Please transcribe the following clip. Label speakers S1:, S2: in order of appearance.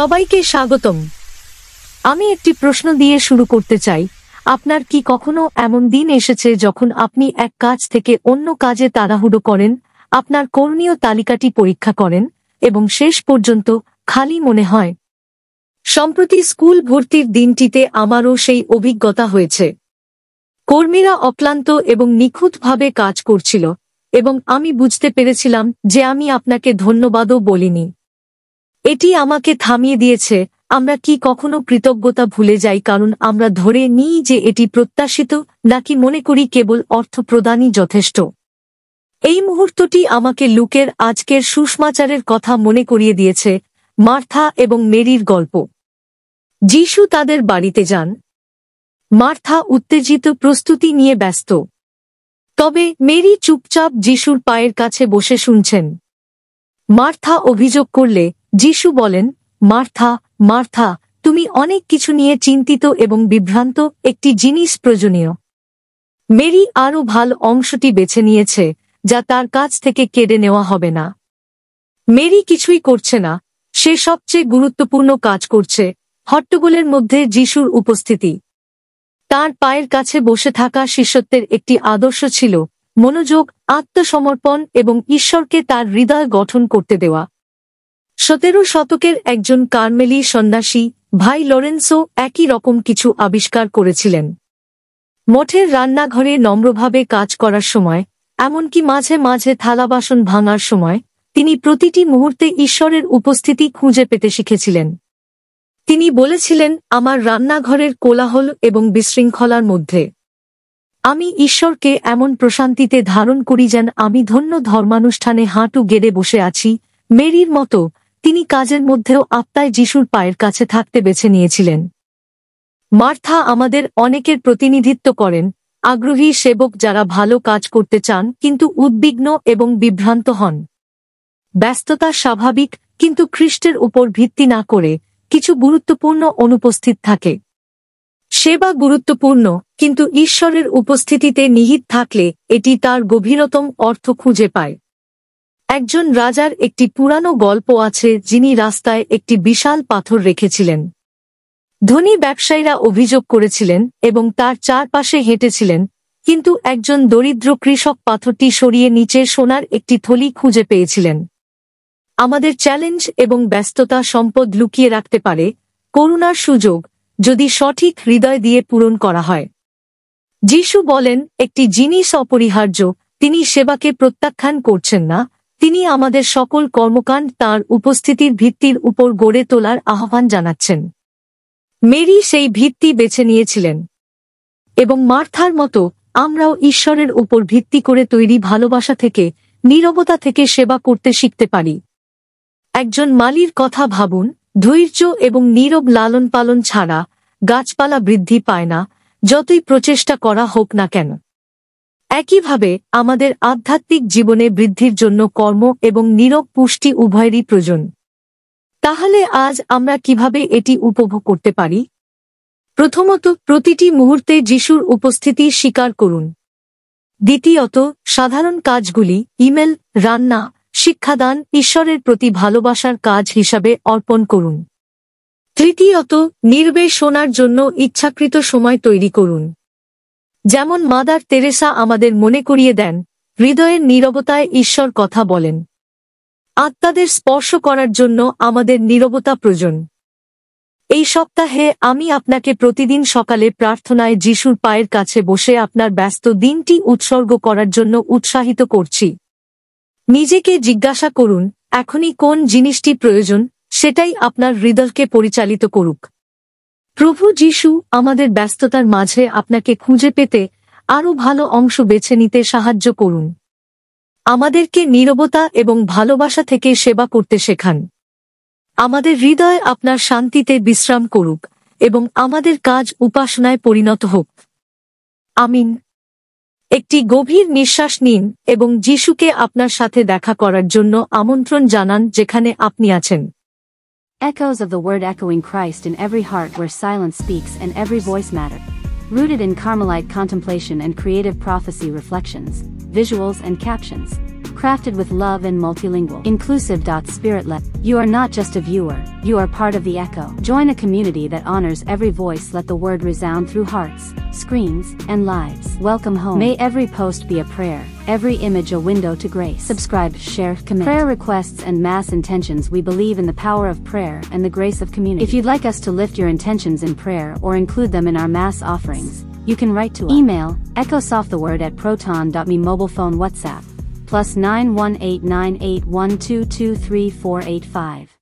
S1: সবাইকে স্বাগতম। আমি একটি প্রশ্ন দিয়ে শুরু করতে চাই। আপনার কি কখনো এমন দিন এসেছে যখন আপনি এক কাজ থেকে অন্য কাজে তাড়াহুড়ো করেন, আপনার করণীয় তালিকাটি পরীক্ষা করেন এবং শেষ পর্যন্ত খালি মনে হয়? সম্প্রতি স্কুল ভর্তির দিনটিতে আমারও সেই অভিজ্ঞতা হয়েছে। কর্মীরা অক্লান্ত এবং নিখুঁতভাবে কাজ করছিল এবং আমি বুঝতে পেরেছিলাম যে আমি আপনাকে ধন্যবাদও বলিনি। এটি আমাকে থামিয়ে দিয়েছে। আমরা কি কখনো কৃতজ্ঞতা ভুলে যাই কারণ আমরা ধরে নিই যে এটি প্রত্যাশিত, নাকি মনে করি কেবল অর্থ প্রদানই যথেষ্ট? এই মুহূর্তটি আমাকে লুকের আজকের সুসমাচারের কথা মনে করিয়ে দিয়েছে, মার্থা এবং মেরির গল্প। যিশু তাদের বাড়িতে যান। মার্থা উত্তেজিত প্রস্তুতি নিয়ে ব্যস্ত, তবে মেরি চুপচাপ যিশুর পায়ের কাছে বসে শুনছেন। মার্থা অভিযোগ করলে যিশু বলেন, মার্থা, মার্থা, তুমি অনেক কিছু নিয়ে চিন্তিত এবং বিভ্রান্ত, একটি জিনিস প্রয়োজনীয়। মেরি আরও ভালো অংশটি বেছে নিয়েছে, যা তার কাছ থেকে কেড়ে নেওয়া হবে না। মেরি কিছুই করছে না, সে সবচেয়ে গুরুত্বপূর্ণ কাজ করছে, হট্টগোলের মধ্যে যিশুর উপস্থিতি। তার পায়ের কাছে বসে থাকা শিষ্যত্বের একটি আদর্শ ছিল মনোযোগ, আত্মসমর্পণ এবং ঈশ্বরকে তার হৃদয় গঠন করতে দেওয়া। 17 শতকের একজন কার্মেলি সন্ন্যাসী ভাই লরেন্সো একই রকম কিছু আবিষ্কার করেছিলেন। মঠের রান্নাঘরে নম্রভাবে কাজ করার সময়, এমনকি মাঝে মাঝে থালাবাসন ভাঙার সময়, তিনি প্রতিটি মুহূর্তে ঈশ্বরের উপস্থিতি খুঁজে পেতে শিখেছিলেন। তিনি বলেছিলেন, আমার রান্নাঘরের কোলাহল এবং বিশৃঙ্খলার মধ্যে আমি ঈশ্বরকে এমন প্রশান্তিতে ধারণ করি যেন আমি ধন্য ধর্মানুষ্ঠানে হাঁটু গেড়ে বসে আছি। মেরির মতো তিনি কাজের মধ্যেও আত্মায় যিশুর পায়ের কাছে থাকতে বেছে নিয়েছিলেন। মার্থা আমাদের অনেকের প্রতিনিধিত্ব করেন, আগ্রহী সেবক যারা ভালো কাজ করতে চান কিন্তু উদ্বিগ্ন এবং বিভ্রান্ত হন। ব্যস্ততা স্বাভাবিক, কিন্তু খ্রিস্টের উপর ভিত্তি না করে কিছু গুরুত্বপূর্ণ অনুপস্থিত থাকে। সেবা গুরুত্বপূর্ণ, কিন্তু ঈশ্বরের উপস্থিতিতে নিহিত থাকলে এটি তার গভীরতম অর্থ খুঁজে পায়। একজন রাজার একটি পুরানো গল্প আছে যিনি রাস্তায় একটি বিশাল পাথর রেখেছিলেন। ধনী ব্যবসায়ীরা অভিযোগ করেছিলেন এবং তার চারপাশে হেঁটেছিলেন, কিন্তু একজন দরিদ্র কৃষক পাথরটি সরিয়ে নিচে সোনার একটি থলি খুঁজে পেয়েছিলেন। আমাদের চ্যালেঞ্জ এবং ব্যস্ততা সম্পদ লুকিয়ে রাখতে পারে, করুণার সুযোগ, যদি সঠিক হৃদয় দিয়ে পূরণ করা হয়। যিশু বলেন, একটি জিনিস অপরিহার্য, তিনি সেবাকে প্রত্যাখ্যান করছেন না, তিনি আমাদের সকল কর্মকাণ্ড তাঁর উপস্থিতির ভিত্তির উপর গড়ে তোলার আহ্বান জানাচ্ছেন। মেরি সেই ভিত্তি বেছে নিয়েছিলেন, এবং মার্থার মতো আমরাও ঈশ্বরের উপর ভিত্তি করে তৈরি ভালোবাসা থেকে, নীরবতা থেকে সেবা করতে শিখতে পারি। একজন মালির কথা ভাবুন, ধৈর্য এবং নীরব লালন পালন ছাড়া গাছপালা বৃদ্ধি পায় না, যতই প্রচেষ্টা করা হোক না কেন। একইভাবে আমাদের আধ্যাত্মিক জীবনে বৃদ্ধির জন্য কর্ম এবং নীরব পুষ্টি উভয়েরই প্রয়োজন। তাহলে আজ আমরা কিভাবে এটি উপভোগ করতে পারি? প্রথমত, প্রতিটি মুহূর্তে যিশুর উপস্থিতি স্বীকার করুন। দ্বিতীয়ত, সাধারণ কাজগুলি, ইমেল, রান্না, শিক্ষাদান, ঈশ্বরের প্রতি ভালোবাসার কাজ হিসাবে অর্পণ করুন। তৃতীয়ত, নির্বেশ শোনার জন্য ইচ্ছাকৃত সময় তৈরি করুন। যেমন মাদার তেরেসা আমাদের মনে করিয়ে দেন, হৃদয়ের নীরবতায় ঈশ্বর কথা বলেন। আত্মাদের স্পর্শ করার জন্য আমাদের নীরবতা প্রয়োজন। এই সপ্তাহে আমি আপনাকে প্রতিদিন সকালে প্রার্থনায় যিশুর পায়ের কাছে বসে আপনার ব্যস্ত দিনটি উৎসর্গ করার জন্য উৎসাহিত করছি। নিজেকে জিজ্ঞাসা করুন, এখনই কোন জিনিসটি প্রয়োজন, সেটাই আপনার হৃদয়কে পরিচালিত করুক। প্রভু যিশু আমাদের ব্যস্ততার মাঝে আপনাকে খুঁজে পেতে আরও ভালো অংশ বেছে নিতে সাহায্য করুন। আমাদেরকে নীরবতা এবং ভালোবাসা থেকে সেবা করতে শেখান। আমাদের হৃদয় আপনার শান্তিতে বিশ্রাম করুক এবং আমাদের কাজ উপাসনায় পরিণত হোক। আমিন। একটি গভীর নিঃশ্বাস নিন এবং যিশুকে আপনার সাথে দেখা করার জন্য আমন্ত্রণ জানান যেখানে আপনি আছেন।
S2: Echoes of the word echoing Christ in every heart where silence speaks and every voice matter. Rooted in Carmelite contemplation and creative prophecy reflections, visuals and captions. Crafted with love and multilingual. Inclusive. Spirit-led. You are not just a viewer, you are part of the Echo. Join a community that honors every voice. Let the word resound through hearts, screens, and lives. Welcome home. May every post be a prayer, every image a window to grace. Subscribe, share, commit. Prayer requests and mass intentions. We believe in the power of prayer and the grace of community. If you'd like us to lift your intentions in prayer or include them in our mass offerings, you can write to us. Email, echosofttheword@proton.me. Mobile phone WhatsApp, +9189812238485.